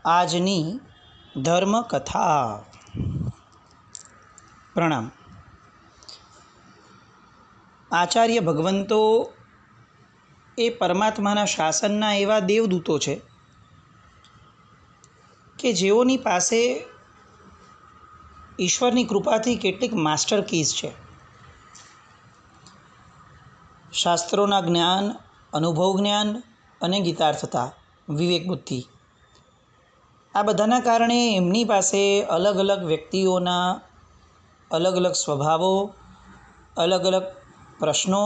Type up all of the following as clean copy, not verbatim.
આજની ધર્મકથા. પ્રણામ. આચાર્ય ભગવંતો એ પરમાત્માના શાસનના એવા દેવદૂતો છે કે જેઓની પાસે ઈશ્વરની કૃપાથી કેટલીક માસ્ટર કીઝ છે. શાસ્ત્રોના જ્ઞાન, અનુભવ જ્ઞાન અને ગીતાર્થતા, વિવેક બુદ્ધિ, આ બધાના કારણે એમની પાસે અલગ અલગ વ્યક્તિઓના અલગ અલગ સ્વભાવો, અલગ અલગ પ્રશ્નો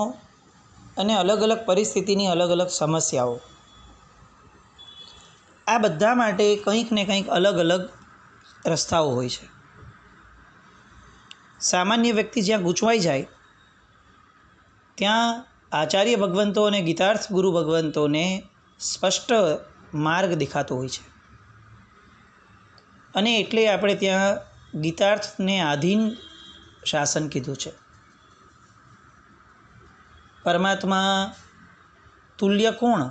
અને અલગ અલગ પરિસ્થિતિની અલગ અલગ સમસ્યાઓ, આ બધા માટે કંઈક ને કંઈક અલગ અલગ રસ્તાઓ હોય છે. સામાન્ય વ્યક્તિ જ્યાં ગૂંચવાઈ જાય ત્યાં આચાર્ય ભગવંતો અને ગીતાર્થ ગુરુ ભગવંતોને સ્પષ્ટ માર્ગ દેખાતો હોય છે. અને એટલે આપણે ત્યાં ગીતાર્થને આધીન શાસન કીધું છે. પરમાત્મા તુલ્ય કોણ,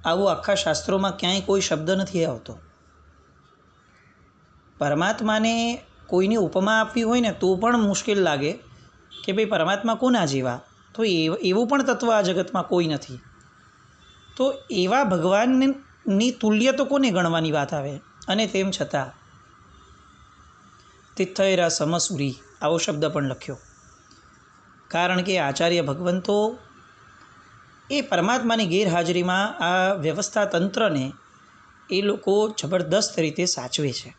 આવું આખા શાસ્ત્રોમાં ક્યાંય કોઈ શબ્દ નથી આવતો. પરમાત્માને કોઈની ઉપમા આપવી હોય ને તો પણ મુશ્કેલ લાગે કે ભાઈ પરમાત્મા કોના જેવા, તો એવું પણ તત્વ આ જગતમાં કોઈ નથી. તો એવા ભગવાનની તુલ્ય તો કોને ગણવાની વાત આવે. અને તેમ છતાં તિથ્થૈરા સમસુરી આવો શબ્દ પણ લખ્યો, કારણ કે આચાર્ય ભગવંતો એ પરમાત્માની ગેરહાજરીમાં આ વ્યવસ્થા તંત્રને એ લોકો જબરદસ્ત રીતે સાચવે છે.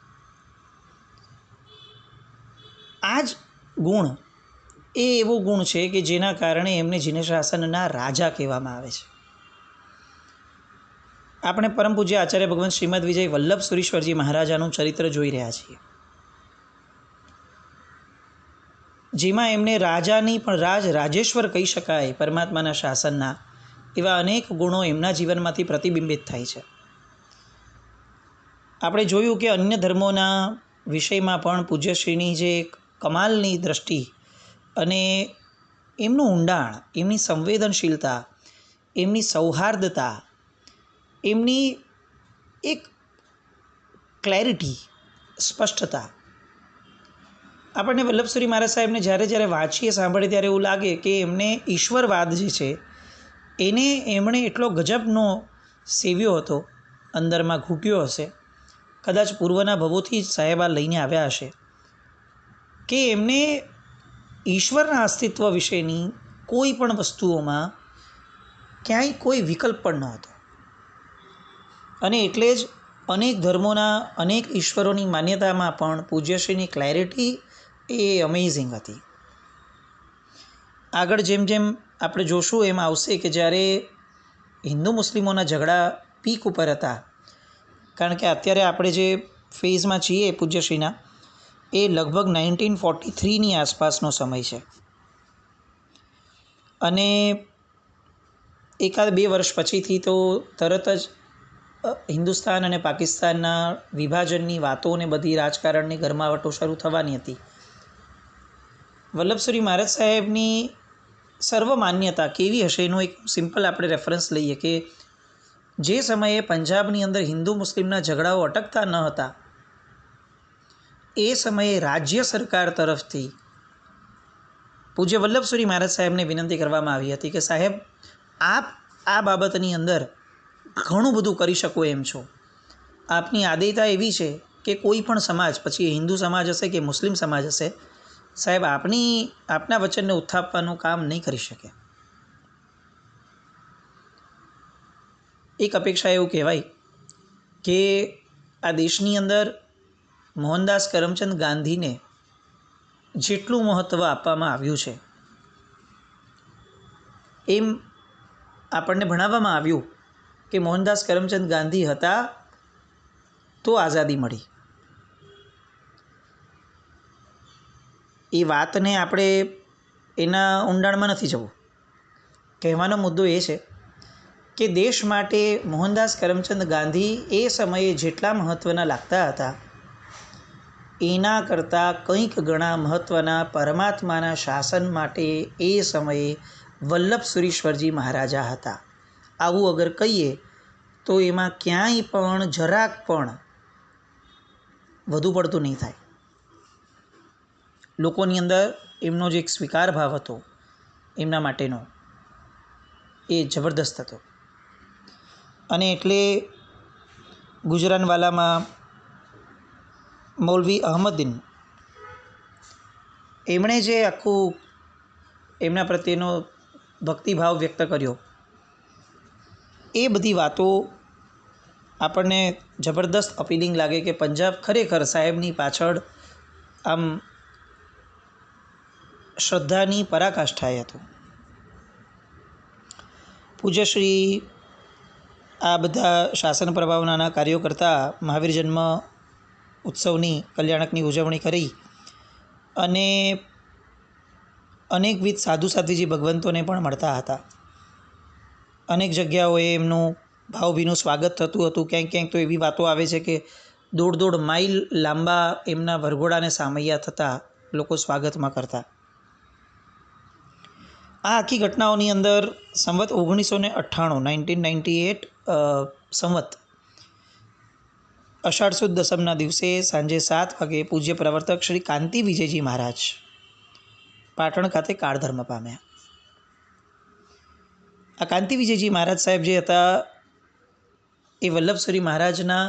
આ જ ગુણ એ એવો ગુણ છે કે જેના કારણે એમને જીનશાસનના રાજા કહેવામાં આવે છે. આપણે પરમ પૂજ્ય આચાર્ય ભગવાન શ્રીમદ વિજય વલ્લભ સુરીશ્વરજી મહારાજાનું ચરિત્ર જોઈ રહ્યા છીએ, જેમાં એમને રાજાની પણ રાજેશ્વર કહી શકાય પરમાત્માના શાસનના એવા અનેક ગુણો એમના જીવનમાંથી પ્રતિબિંબિત થાય છે. આપણે જોયું કે અન્ય ધર્મોના વિષયમાં પણ પૂજ્યશ્રીની જે કમાલની દૃષ્ટિ અને એમનું ઊંડાણ, એમની સંવેદનશીલતા, એમની સૌહાર્દતા, એમની એક ક્લેરિટી, સ્પષ્ટતા, આપણને વલ્લભસુરી મહારાજ સાહેબને જ્યારે વાંચીએ, સાંભળીએ ત્યારે એવું લાગે કે એમને ઈશ્વરવાદ જે છે એને એમણે એટલો ગજબનો સેવ્યો હતો, અંદરમાં ઘૂંટ્યો હશે, કદાચ પૂર્વના ભવોથી જ સાહેબા લઈને આવ્યા હશે કે એમને ઈશ્વરના અસ્તિત્વ વિશેની કોઈ પણ વસ્તુઓમાં ક્યાંય કોઈ વિકલ્પ પણ નહોતો. અને એટલે જ અનેક ધર્મોના અનેક ઈશ્વરોની માન્યતામાં પણ પૂજ્યશ્રીની ક્લેરિટી એ અમેઝિંગ હતી. આગળ જેમ જેમ આપણે જોશું એમ આવશે કે જ્યારે હિન્દુ મુસ્લિમોના ઝઘડા પીક ઉપર હતા, કારણ કે અત્યારે આપણે જે ફેઝમાં છીએ પૂજ્યશ્રીના એ લગભગ 1943ની આસપાસનો સમય છે. અને એકાદ 2 વર્ષ પછીથી તો તરત જ હિન્દુસ્તાન અને પાકિસ્તાનના વિભાજનની વાતો અને બધી રાજકારણની ગરમાવટો શરૂ થવાની હતી. વલ્લભસુરી મહારાજ સાહેબની સર્વ માન્યતા કેવી હશે એનું એક સિમ્પલ આપણે રેફરન્સ લઈએ કે જે સમયે પંજાબની અંદર હિન્દુ મુસ્લિમના ઝઘડાઓ અટકતા ન હતા, એ સમયે રાજ્ય સરકાર તરફથી પૂજ્ય વલ્લભસુરી મહારાજ સાહેબને વિનંતી કરવામાં આવી હતી કે સાહેબ, આપ આ બાબતની અંદર ઘણું બધું કરી શકો એમ છો. આપની આદેયતા એવી છે કે કોઈ પણ સમાજ, પછી હિન્દુ સમાજ હશે કે મુસ્લિમ સમાજ હશે, સાહેબ આપના વચનને ઉત્થાપવાનું કામ નહીં કરી શકે. એક અપેક્ષા એવું કહેવાય કે આ દેશની અંદર મોહનદાસ કરમચંદ ગાંધીને જેટલું મહત્ત્વ આપવામાં આવ્યું છે એમ આપણને ભણાવવામાં આવ્યું કે મોહનદાસ કરમચંદ ગાંધી હતા તો આઝાદી મળી. એ વાતને આપણે એના ઊંડાણમાં નથી જવું. કહેવાનો મુદ્દો એ છે કે દેશ માટે મોહનદાસ કરમચંદ ગાંધી એ સમયે જેટલા મહત્ત્વના લાગતા હતા એના કરતાં કંઈક ગણા મહત્ત્વના પરમાત્માના શાસન માટે એ સમયે વલ્લભ સુરીશ્વરજી મહારાજા હતા. આવું અગર કહીએ તો એમાં ક્યાંય પણ જરાક પણ વધુ પડતું નહીં થાય. લોકોની અંદર એમનો જે એક સ્વીકાર ભાવ હતો એમના માટેનો એ જબરદસ્ત હતો. અને એટલે ગુજરાનવાલામાં મૌલવી અહમદીન એમણે જે આખું એમના પ્રત્યેનો ભક્તિભાવ વ્યક્ત કર્યો, એ બધી વાતો આપણને જબરદસ્ત અપીલિંગ લાગે કે પંજાબ ખરેખર સાહેબની પાછળ આમ શ્રદ્ધાની પરાકાષ્ઠાએ હતું. પૂજ્યશ્રી આ બધા શાસન પ્રભાવનાના કાર્યો કરતાં મહાવીર જન્મ ઉત્સવની કલ્યાણકની ઉજવણી કરી અને અનેકવિધ સાધુ સાધ્વીજી ભગવંતોને પણ મળતા હતા. અનેક જગ્યાઓએ એમનું ભાવભીનું સ્વાગત થતું હતું. ક્યાંક ક્યાંક તો એવી વાતો આવે છે કે 1.5 માઇલ લાંબા એમના વરઘોડાને સામૈયા થતાં લોકો સ્વાગતમાં કરતા. આ આખી ઘટનાઓની અંદર સંવત 1998 સંવત અષાઢ સુદ દસમના દિવસે સાંજે 7 વાગે પૂજ્ય પ્રવર્તક શ્રી કાંતિ વિજયજી મહારાજ પાટણ ખાતે કાળધર્મ પામ્યા. આ કાંતિ વિજયજી મહારાજ સાહેબ જે હતા એ વલ્લભસુરી મહારાજના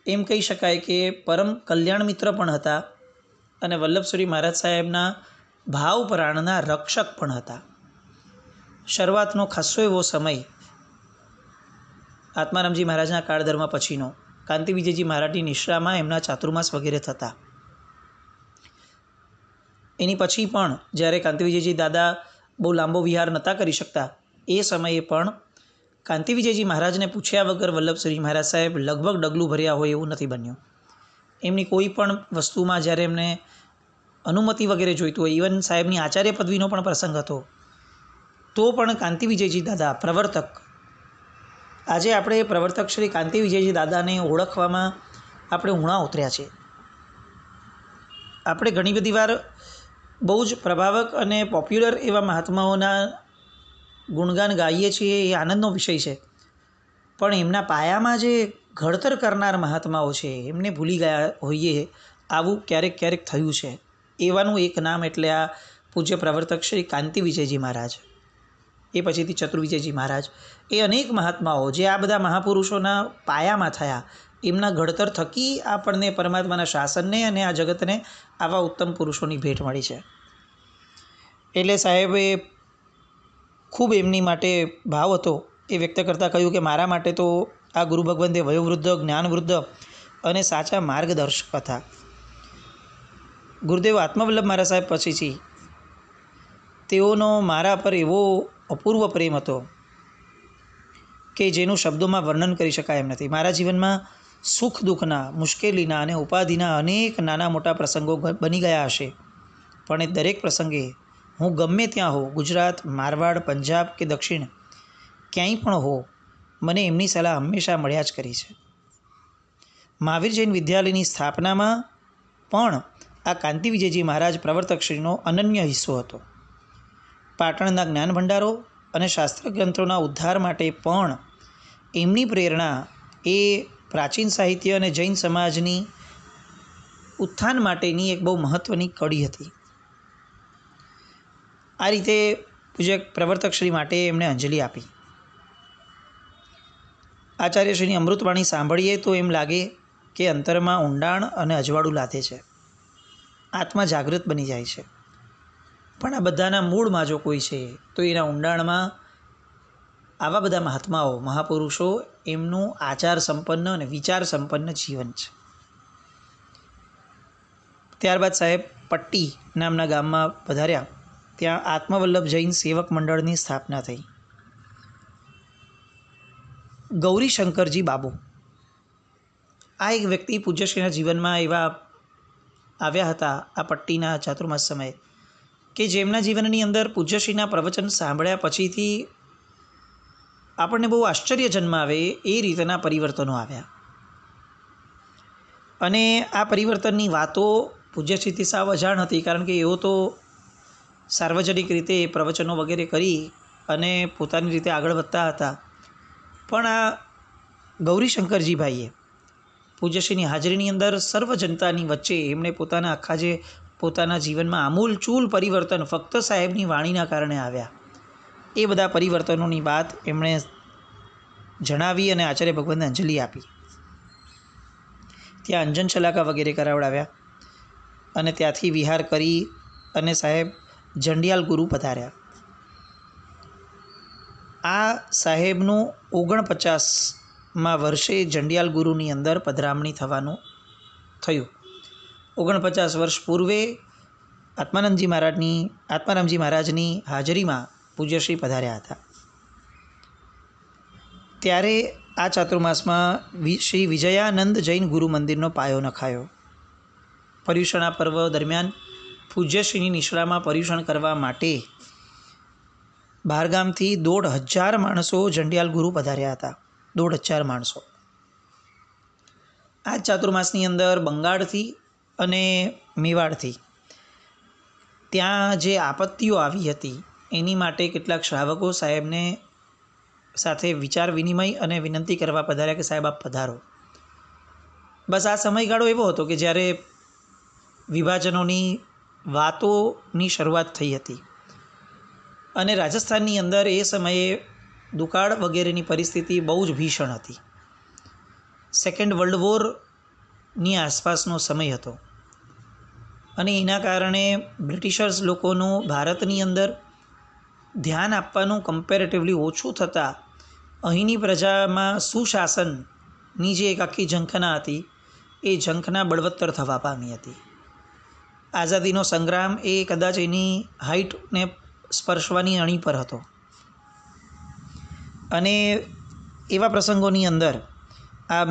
એમ કહી શકાય કે પરમ કલ્યાણ મિત્ર પણ હતા અને વલ્લભસુરી મહારાજ સાહેબના ભાવ પ્રાણના રક્ષક પણ હતા. શરૂઆતનો ખાસો એવો સમય આત્મારામજી મહારાજના કાળધર્મ પછીનો કાંતિ વિજયજી મહારાજની નિશ્રામાં એમના ચાતુર્માસ વગેરે થતા. એની પછી પણ જ્યારે કાંતિ વિજયજી દાદા બહુ લાંબો વિહાર નહોતા કરી શકતા એ સમયે પણ કાંતિ વિજયજી મહારાજને પૂછ્યા વગર વલ્લભસુરી મહારાજ સાહેબ લગભગ ડગલું ભર્યા હોય એવું નથી બન્યું. એમની કોઈ પણ વસ્તુમાં જ્યારે એમને અનુમતિ વગેરે જોઈતું હોય, ઇવન સાહેબની આચાર્ય પદવીનો પણ પ્રસંગ હતો, તો પણ કાંતિ વિજયજી દાદા પ્રવર્તક, આજે આપણે પ્રવર્તક શ્રી કાંતિ વિજયજી દાદાને ઓળખવામાં આપણે ઉણા ઉતર્યા છે. આપણે ઘણી બધી વાર બહુ જ પ્રભાવક અને પોપ્યુલર એવા મહાત્માઓના ગુણગાન ગાઈએ છીએ, એ આનંદનો વિષય છે. પણ એમના પાયામાં જે ઘડતર કરનાર મહાત્માઓ છે એમને ભૂલી ગયા હોઈએ, આવું ક્યારેક ક્યારેક થયું છે. એવાનું એક નામ એટલે આ પૂજ્ય પ્રવર્તક શ્રી કાંતિ વિજયજી મહારાજ, એ પછીથી ચતુર્વિજયજી મહારાજ, એ અનેક મહાત્માઓ જે આ બધા મહાપુરુષોના પાયામાં થયા, એમના ઘડતર થકી આપણને પરમાત્માના શાસનને અને આ જગતને આવા ઉત્તમ પુરુષોની ભેટ મળી છે. એટલે સાહેબે ખૂબ એમની માટે ભાવ હતો એ વ્યક્ત કરતાં કહ્યું કે મારા માટે તો આ ગુરુ ભગવંતે વયોવૃદ્ધ, જ્ઞાનવૃદ્ધ અને સાચા માર્ગદર્શક હતા. ગુરુદેવ આત્મવલ્લભ મહારાજ સાહેબ પછીથી તેઓનો મારા પર એવો અપૂર્વ પ્રેમ હતો કે જેનું શબ્દોમાં વર્ણન કરી શકાય એમ નથી. મારા જીવનમાં સુખ દુઃખના, મુશ્કેલીના અને ઉપાધિના અનેક નાના મોટા પ્રસંગો બની ગયા હશે, પણ એ દરેક પ્રસંગે હું ગમે ત્યાં હો, ગુજરાત, મારવાડ, પંજાબ કે દક્ષિણ ક્યાંય પણ હો, મને એમની સલાહ હંમેશા મળ્યા જ કરી છે. મહાવીર જૈન વિદ્યાલયની સ્થાપનામાં પણ આ કાંતિ વિજયજી મહારાજ પ્રવર્તકશ્રીનો અનન્ય હિસ્સો હતો. પાટણના જ્ઞાન ભંડારો અને શાસ્ત્ર ગ્રંથોના ઉદ્ધાર માટે પણ એમની પ્રેરણા એ પ્રાચીન સાહિત્ય અને જૈન સમાજની ઉત્થાન માટેની એક બહુ મહત્ત્વની કડી હતી. આ રીતે પૂજ્ય પ્રવર્તકશ્રી માટે એમણે અંજલિ આપી. આચાર્યશ્રીની અમૃતવાણી સાંભળીએ તો એમ લાગે કે અંતરમાં ઊંડાણ અને અજવાળું લાદે છે, આત્મા જાગૃત બની જાય છે. પણ આ બધાના મૂળમાં જો કોઈ છે તો એના ઊંડાણમાં આવા બધા મહાત્માઓ, મહાપુરુષો, એમનું આચાર સંપન્ન અને વિચાર સંપન્ન જીવન છે. ત્યારબાદ સાહેબ પટ્ટી નામના ગામમાં પધાર્યા. ત્યાં આત્મવલ્લભ જૈન સેવક મંડળની સ્થાપના થઈ. ગૌરીશંકરજી બાબુ આ એક વ્યક્તિ પૂજ્યશ્રીના જીવનમાં એવા આવ્યા હતા આ પટ્ટીના ચાતુર્માસ સમયે કે જેમના જીવનની અંદર પૂજ્યશ્રીના પ્રવચન સાંભળ્યા પછીથી આપણને બહુ આશ્ચર્ય જન્માવે એ રીતના પરિવર્તનો આવ્યા. અને આ પરિવર્તનની વાતો પૂજ્યશ્રીથી સાવ અજાણ હતી, કારણ કે એઓ તો સાર્વજનિક રીતે પ્રવચનો વગેરે કરી અને પોતાની રીતે આગળ વધતા હતા. પણ આ ગૌરીશંકરજીભાઈએ પૂજ્યશ્રીની હાજરીની અંદર સર્વ જનતાની વચ્ચે એમણે પોતાના જીવનમાં આમૂલચૂલ પરિવર્તન ફક્ત સાહેબની વાણીના કારણે આવ્યા, એ બધા પરિવર્તનોની વાત એમણે જણાવી અને આચાર્ય ભગવંતને અંજલિ આપી. ત્યાં અંજન શલાકા વગેરે કરાવડાવ્યા અને ત્યાંથી વિહાર કરી અને સાહેબ જંડિયાલ ગુરુ પધાર્યા. આ સાહેબનું 49મા વર્ષે જંડિયાલ ગુરુની અંદર પધરામણી થવાનું થયું. 49 વર્ષ પૂર્વે આત્મારામજી મહારાજની હાજરીમાં પૂજ્યશ્રી પધાર્યા હતા. ત્યારે આ ચાતુર્માસમાં શ્રી વિજયાનંદ જૈન ગુરુ મંદિરનો પાયો નખાયો. પર્યુષણા પર્વ દરમિયાન પૂજ્યશ્રીની નિશ્રામાં પર્યુષણ કરવા માટે બહારગામથી 1,500 માણસો જંડિયાલ ગુરુ પધાર્યા હતા. 1,500 માણસો. આ ચાતુર્માસની અંદર બંગાળથી અને મેવાડથી ત્યાં જે આપત્તિઓ આવી હતી એની માટે કેટલાક શ્રાવકો સાહેબને સાથે વિચાર વિનિમય અને વિનંતી કરવા પધાર્યા કે સાહેબ આપ પધારો. બસ આ સમયગાળો એવો હતો કે જ્યારે વિભાજનોની વાતોની શરૂઆત થઈ હતી અને રાજસ્થાનની અંદર એ સમયે દુકાળ વગેરેની પરિસ્થિતિ બહુ જ ભીષણ હતી. સેકન્ડ વર્લ્ડ વોરની આસપાસનો સમય હતો અને એના કારણે બ્રિટિશર્સ લોકોનું ભારતની અંદર ધ્યાન આપવાનું કમ્પેરેટિવલી ઓછું થતાં અહીંની પ્રજામાં સુશાસનની જે એક આખી ઝંખના હતી એ ઝંખના બળવત્તર થવા પામી હતી. આઝાદીનો સંગ્રામ એ કદાચ એની હાઇટને સ્પર્શવાની અણી પર હતો અને એવા પ્રસંગોની અંદર આ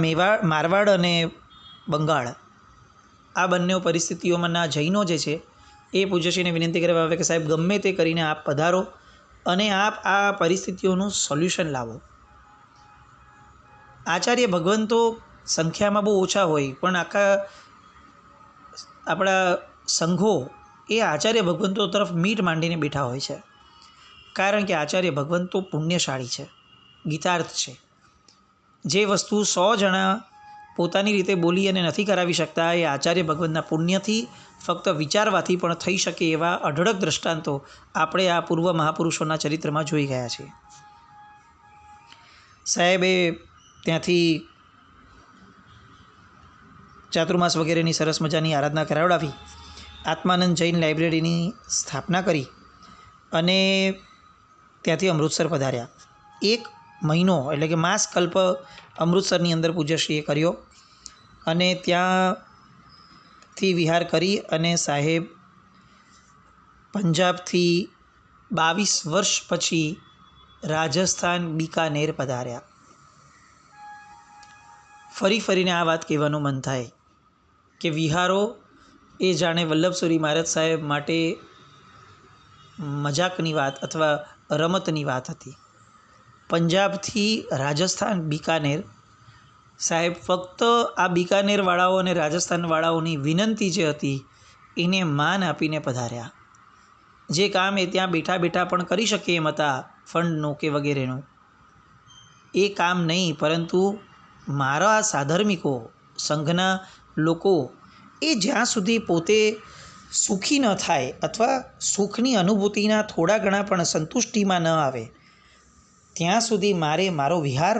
મારવાડ અને બંગાળ આ બંને પરિસ્થિતિઓમાંના જૈનો જે છે એ પૂજ્યશ્રીને વિનંતી કરવા આવે કે સાહેબ ગમે તે કરીને આપ પધારો અને આપ આ પરિસ્થિતિઓનું સોલ્યુશન લાવો. આચાર્ય ભગવંતો સંખ્યામાં બહુ ઓછા હોય પણ આખા આપણા સંઘો એ આચાર્ય ભગવંતો તરફ મીટ માંડીને બેઠા હોય છે, કારણ કે આચાર્ય ભગવંતો પુણ્યશાળી છે, ગીતાર્થ છે. જે વસ્તુ 100 જણા પોતાની રીતે બોલી અને નથી કરાવી શકતા એ આચાર્ય ભગવંતના પુણ્યથી ફક્ત વિચારવાથી પણ થઈ શકે એવા અઢળક દ્રષ્ટાંતો આપણે આ પૂર્વ મહાપુરુષોના ચરિત્રમાં જોઈ ગયા છીએ. સાહેબે ત્યાંથી ચાતુર્માસ વગેરેની સરસ મજાની આરાધના કરાવડાવી, આત્માનંદ જૈન લાઇબ્રેરીની સ્થાપના કરી અને ત્યાંથી અમૃતસર પધાર્યા. 1 મહિનો એટલે કે માસ કલ્પ અમૃતસરની અંદર પૂજ્યશ્રીએ કર્યો અને ત્યાંથી વિહાર કરી અને સાહેબ પંજાબથી 22 વર્ષ પછી રાજસ્થાન બીકાનેર પધાર્યા. ફરીને આ વાત કહેવાનું મન થાય કે વિહારો એ જાણે વલ્લભસુરી મહારાજ સાહેબ માટે મજાકની વાત અથવા રમતની વાત હતી. પંજાબથી રાજસ્થાન બીકાનેર સાહેબ ફક્ત આ બીકાનેરવાળાઓ અને રાજસ્થાનવાળાઓની વિનંતી જે હતી એને માન આપીને પધાર્યા. જે કામ એ ત્યાં બેઠા બેઠા પણ કરી શકે એમ હતા ફંડનું કે વગેરેનું, એ કામ નહીં, પરંતુ મારા સાધર્મિકો સંઘના લોકો એ જ્યાં સુધી પોતે સુખી ન થાય અથવા સુખની અનુભૂતિના થોડા ઘણા પણ સંતુષ્ટિમાં ન આવે ત્યાં સુધી મારો વિહાર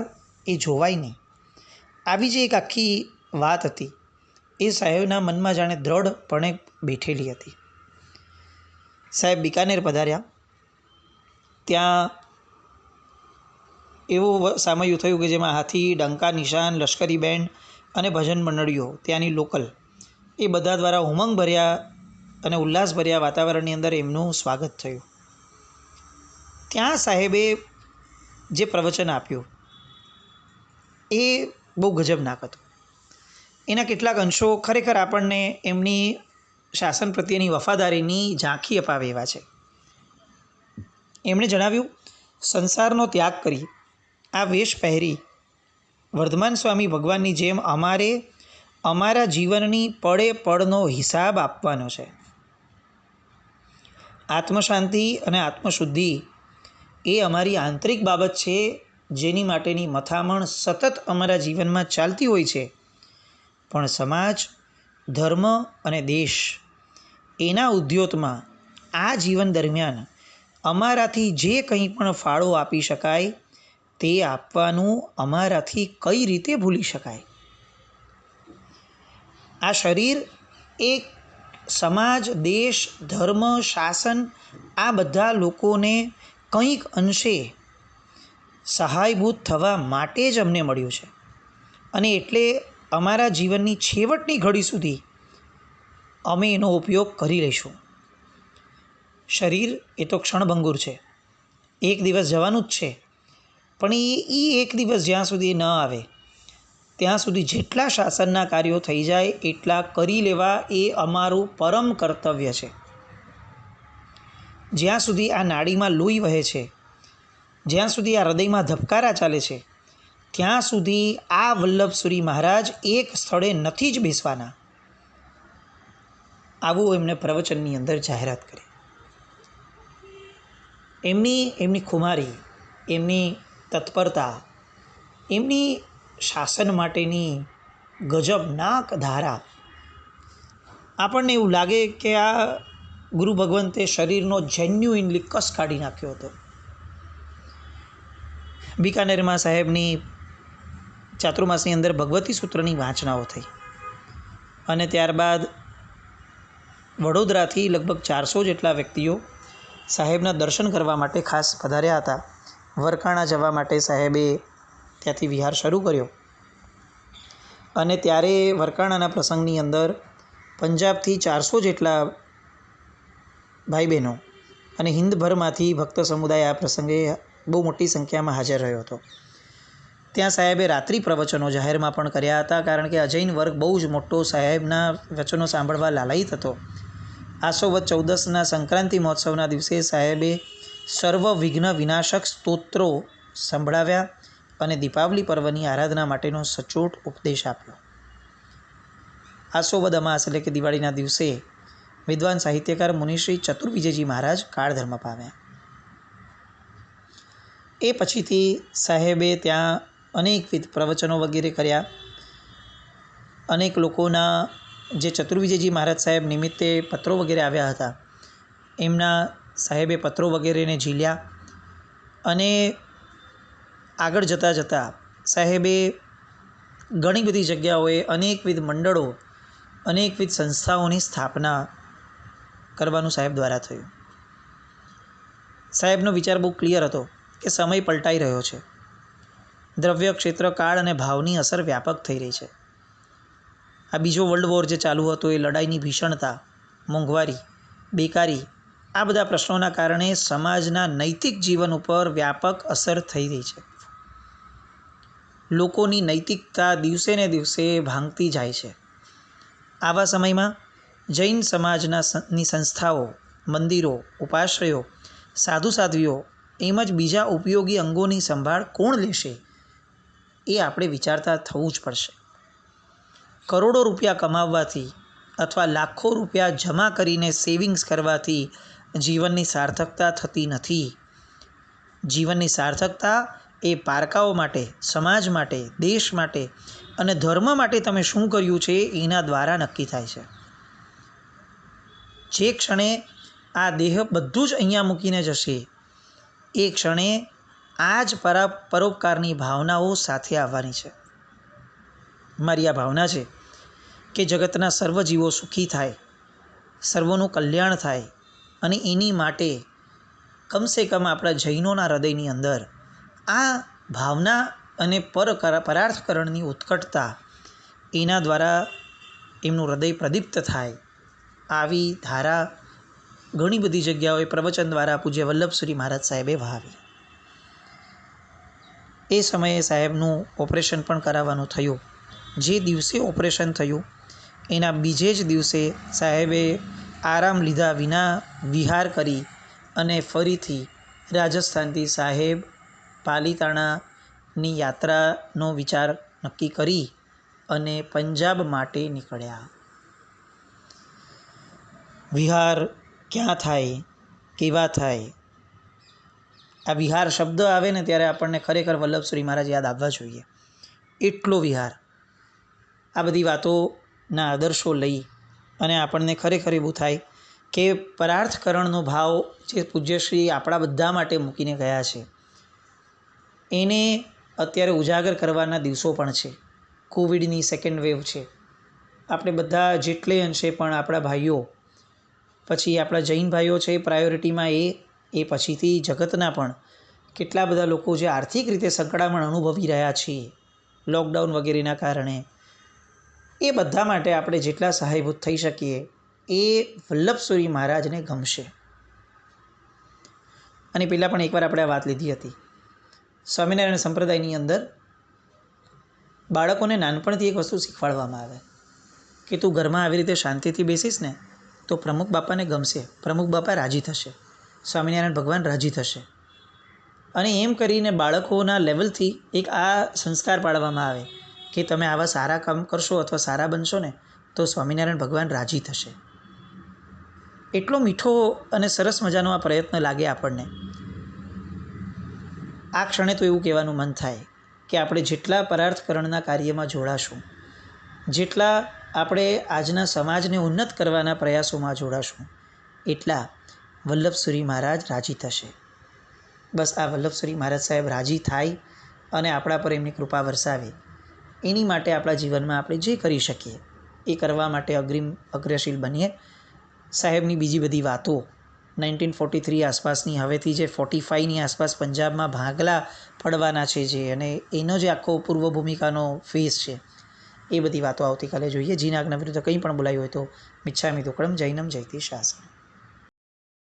એ જોવાય નહીં. આવી જે એક આખી વાત હતી એ સાહેબના મનમાં જાણે દ્રઢપણે બેઠેલી હતી. સાહેબ બીકાનેર પધાર્યા. ત્યાં એવું સામયું થયું કે જેમાં હાથી, ડંકા, નિશાન, લશ્કરી બેન્ડ અને ભજન મંડળીઓ ત્યાંની લોકલ એ બધા દ્વારા ઉમંગભર્યા અને ઉલ્લાસભર્યા વાતાવરણની અંદર એમનું સ્વાગત થયું. ત્યાં સાહેબે જે પ્રવચન આપ્યું એ બહુ ગજબનાક હતું. એના કેટલાક અંશો ખરેખર આપણને એમની શાસન પ્રત્યેની વફાદારીની ઝાંખી અપાવે એવા છે. એમણે જણાવ્યું, સંસારનો ત્યાગ કરી આ વેશ પહેરી વર્ધમાન સ્વામી ભગવાનની જેમ અમારે અમારા જીવનની પડે પડનો હિસાબ આપવાનો છે. આત્મશાંતિ અને આત્મશુદ્ધિ એ અમારી આંતરિક બાબત છે જેની માટેની મથામણ સતત અમારા જીવનમાં ચાલતી હોય છે, પણ સમાજ, ધર્મ અને દેશ એના ઉદ્યોતમાં આ જીવન દરમિયાન અમારાથી જે કંઈ પણ ફાળો આપી શકાય તે આપવાનું અમારાથી કઈ રીતે ભૂલી શકાય? આ શરીર એક સમાજ, દેશ, ધર્મ, શાસન આ બધા લોકોને કંઈક અંશે સહાયભૂત થવા માટે જ અમને મળ્યું છે અને એટલે અમારા જીવનની છેવટની ઘડી સુધી અમે એનો ઉપયોગ કરી લઈશું. શરીર એ તો ક્ષણભંગુર છે, એક દિવસ જવાનું જ છે, પણ એ એક દિવસ જ્યાં સુધી ન આવે ત્યાં સુધી જેટલા શાસનના કાર્યો થઈ જાય એટલા કરી લેવા એ અમારું પરમ કર્તવ્ય છે. જ્યાં સુધી આ નાડીમાં લોહી વહે છે, જ્યાં સુધી આ હૃદયમાં ધબકારા ચાલે છે, ત્યાં સુધી આ વલ્લભસુરી મહારાજ એક સ્થળે નથી જ બેસવાના. આવું એમને પ્રવચનની અંદર જાહેરાત કરી. એમની ખુમારી, એમની તત્પરતા, એમની શાસન માટેની ગજબનાક ધારા, આપણને એવું લાગે કે આ ગુરુ ભગવંતે શરીરનો જેન્યુઇનલી કસ કાઢી નાખ્યો હતો. બિકાનેરમાં સાહેબની ચાતુર્માસની અંદર ભગવતી સૂત્રની વાંચનાઓ થઈ અને ત્યારબાદ વડોદરાથી લગભગ 400 જેટલા વ્યક્તિઓ સાહેબના દર્શન કરવા માટે ખાસ પધાર્યા હતા. વરકાણા જવા માટે સાહેબે ત્યાંથી વિહાર શરૂ કર્યો અને ત્યારે વરકાણાના પ્રસંગની અંદર પંજાબથી 400 જેટલા ભાઈ બહેનો અને હિન્દભરમાંથી ભક્ત સમુદાય આ પ્રસંગે બહુ મોટી સંખ્યામાં હાજર રહ્યો હતો. ત્યાં સાહેબે રાત્રિ પ્રવચનો જાહેરમાં પણ કર્યા હતા, કારણ કે અજૈન વર્ગ બહુ જ મોટો સાહેબના વચનો સાંભળવા લાલાયિત હતો. આસો વદ 14ના સંક્રાંતિ મહોત્સવના દિવસે સાહેબે સર્વ વિઘ્ન વિનાશક સ્તોત્રો સંભળાવ્યા અને દીપાવલી પર્વની આરાધના માટેનો સચોટ ઉપદેશ આપ્યો. આસો વદ અમાસ એટલે કે દિવાળીના દિવસે વિદ્વાન સાહિત્યકાર મુનિશ્રી ચતુર્વિજયજી મહારાજ કાળધર્મ પામ્યા. એ પછીથી સાહેબે ત્યાં અનેકવિધ પ્રવચનો વગેરે કર્યા. અનેક લોકોના જે ચતુર્વિજયજી મહારાજ સાહેબ નિમિત્તે પત્રો વગેરે આવ્યા હતા, એમના સાહેબે પત્રો વગેરેને ઝીલ્યા અને આગળ જતાં સાહેબે ઘણી બધી જગ્યાઓએ અનેકવિધ મંડળો, અનેકવિધ સંસ્થાઓની સ્થાપના કરવાનું સાહેબ દ્વારા થયું. સાહેબનો વિચાર બહુ ક્લિયર હતો કે સમય પલટાઈ રહ્યો છે, દ્રવ્ય, ક્ષેત્ર, કાળ અને ભાવની અસર વ્યાપક થઈ રહી છે. આ બીજો વર્લ્ડ વોર જે ચાલુ હતો એ લડાઈની ભીષણતા, મોંઘવારી, બેકારી આ બધા પ્રશ્નોના કારણે સમાજના નૈતિક જીવન ઉપર વ્યાપક અસર થઈ રહી છે. લોકોની નૈતિકતા દિવસે ને દિવસે ભાંગતી જાય છે. આવા સમયમાં જૈન સમાજની સંસ્થાઓ, મંદિરો, ઉપાશ્રયો, સાધુ સાધ્વીઓ એમ જ બીજા ઉપયોગી અંગોની સંભાળ કોણ લેશે એ આપણે વિચારતા થવું જ પડશે. કરોડો રૂપિયા કમાવવાથી અથવા લાખો રૂપિયા જમા કરીને સેવિંગ્સ કરવાથી જીવનની સાર્થકતા થતી નથી. જીવનની સાર્થકતા એ પારકાઓ માટે, સમાજ માટે, દેશ માટે અને ધર્મ માટે તમે શું કર્યું છે એના દ્વારા નક્કી થાય છે. જે ક્ષણે આ દેહ બધું જ અહીંયા મૂકીને જશે એ ક્ષણે આ જ પરોપકારની ભાવનાઓ સાથે આવવાની છે. મારી આ ભાવના છે કે જગતના સર્વ જીવો સુખી થાય, સર્વોનું કલ્યાણ થાય અને એની માટે કમસે કમ આપણા જૈનોના હૃદયની અંદર આ ભાવના અને પરાર્થકરણની ઉત્કટતા એના દ્વારા એમનું હૃદય પ્રદીપ્ત થાય. આવી ધારા ઘણી બધી જગ્યાઓએ પ્રવચન દ્વારા પૂજ્ય વલ્લભસુરી મહારાજ સાહેબે વહાવી. એ સમયે સાહેબનું ઓપરેશન પણ કરાવવાનું થયું. જે દિવસે ઓપરેશન થયું એના બીજે જ દિવસે સાહેબે આરામ લીધા વિના વિહાર કરી અને ફરીથી રાજસ્થાનથી સાહેબ પાલીતાણાની યાત્રાનો વિચાર નક્કી કરી અને પંજાબ માટે નીકળ્યા. વિહાર ક્યાં થાય, કેવા થાય, આ વિહાર શબ્દ આવે ને ત્યારે આપણને ખરેખર વલ્લભશ્રી મહારાજ યાદ આવવા જોઈએ. એટલો વિહાર. આ બધી વાતોના આદર્શો લઈ અને આપણને ખરેખર એવું થાય કે પરાર્થકરણનો ભાવ જે પૂજ્યશ્રી આપણા બધા માટે મૂકીને ગયા છે એને અત્યારે ઉજાગર કરવાના દિવસો પણ છે. કોવિડની સેકન્ડ વેવ છે. આપણે બધા જેટલે અંશે પણ આપણા ભાઈઓ, પછી આપણા જૈન ભાઈઓ છે પ્રાયોરિટીમાં, એ પછીથી જગતના પણ કેટલા બધા લોકો જે આર્થિક રીતે સંકળામણ અનુભવી રહ્યા છીએ લોકડાઉન વગેરેના કારણે, એ બધા માટે આપણે જેટલા સહાયભૂત થઈ શકીએ એ વલ્લભશ્રી મહારાજને ગમશે. અને પહેલાં પણ એકવાર આપણે આ વાત લીધી હતી. સ્વામિનારાયણ સંપ્રદાયની અંદર બાળકોને નાનપણથી એક વસ્તુ શીખવાડવામાં આવે કે તું ઘરમાં આવી રીતે શાંતિથી બેસીશ ને તો પ્રમુખ બાપાને ગમશે, પ્રમુખ બાપા રાજી થશે, સ્વામિનારાયણ ભગવાન રાજી થશે. અને એમ કરીને બાળકોના લેવલથી એક આ સંસ્કાર પાડવામાં આવે કે તમે આવા સારા કામ કરશો અથવા સારા બનશો ને તો સ્વામિનારાયણ ભગવાન રાજી થશે. એટલો મીઠો અને સરસ મજાનો આ પ્રયત્ન લાગે આપણને. આ ક્ષણે તો એવું કહેવાનું મન થાય કે આપણે જેટલા પરાર્થકરણના કાર્યમાં જોડાશું, જેટલા આપણે આજના સમાજને ઉન્નત કરવાના પ્રયાસોમાં જોડાશું, એટલા વલ્લભશ્રી મહારાજ રાજી થશે. બસ આ વલ્લભશ્રી મહારાજ સાહેબ રાજી થાય અને આપણા પર એમની કૃપા વરસાવે, એની માટે આપણા જીવનમાં આપણે જે કરી શકીએ એ કરવા માટે અગ્રશીલ બનીએ. સાહેબની બીજી બધી વાતો 1943 આસપાસની, હવેથી જે 45ની આસપાસ પંજાબમાં ભાગલા પડવાના છે જે, અને એનો જે આખો પૂર્વ ભૂમિકાનો ફેઝ છે, એ બધી વાતો આવતીકાલે જોઈએ. જીના આજ્ઞા વિરુદ્ધ કંઈ પણ બોલાયું હોય તો મિચ્છામિ દુક્કડમ જૈનમ જયતિ શાસનમ.